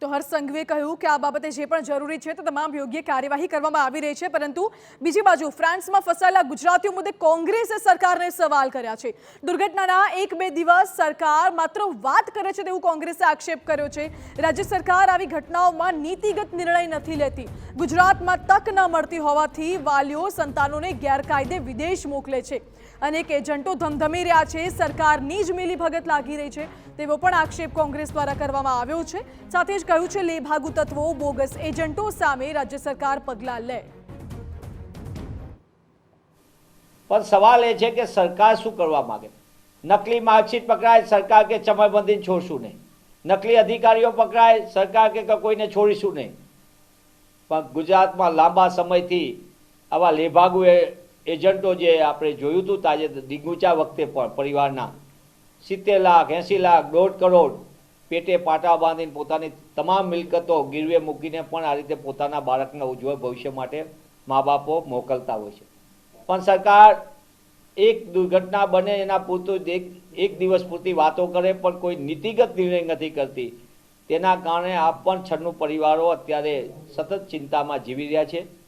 તો હર્ષ સંઘવીએ કહ્યું કે આ બાબતે જે પણ જરૂરી છે તે તમામ યોગ્ય કાર્યવાહી કરવામાં આવી રહી છે, પરંતુ બીજી બાજુ ફ્રાન્સમાં ફસાયેલા ગુજરાતીઓ મુદ્દે કોંગ્રેસે સરકારને સવાલ કર્યા છે। દુર્ઘટનાના 1-2 દિવસ સરકાર માત્ર વાત કરે છે તેવું કોંગ્રેસે આક્ષેપ કર્યો છે। રાજ્ય સરકાર આવી ઘટનાઓમાં નીતિગત નિર્ણય નથી લેતી। ગુજરાતમાં તક ન મળતી હોવાથી વાલીઓ સંતાનોને ગેરકાયદે વિદેશ મોકલે છે। અનેક એજન્ટો ધમધમી રહ્યા છે, સરકારની જ મિલીભગત લાગી રહી છે તેવો પણ આક્ષેપ કોંગ્રેસ દ્વારા કરવામાં આવ્યો છે। સાથે જ કહ્યું છે લેભાગુ તત્વો, બોગસ એજન્ટો સામે રાજ્ય સરકાર પગલાં લે। પણ સવાલ એ છે કે સરકાર શું કરવા માંગે? નકલી માર્કશીટ પકડાય, સરકાર કે ચમરબંધીને છોડશું નહીં। નકલી અધિકારીઓ પકડાય, સરકાર કે કોઈને છોડીશું નહીં। પણ ગુજરાતમાં લાંબા સમયથી આવા લેભાગુ એજન્ટો જે આપણે જોયું હતું તાજે દિગુચા વખતે પણ પરિવારના 70 લાખ 80 લાખ 1.5 કરોડ પેટે પાટા બાંધીને પોતાની તમામ મિલકતો ગીરવે મૂકીને પણ આ રીતે પોતાના બાળકના ઉજ્જવળ ભવિષ્ય માટે મા બાપો મોકલતા હોય છે। પણ સરકાર એક દુર્ઘટના બને એના પૂરતું એક દિવસ પૂરતી વાતો કરે પણ કોઈ નીતિગત નિર્ણય નથી કરતી। તેના કારણે આ પણ 96 પરિવારો અત્યારે સતત ચિંતામાં જીવી રહ્યા છે।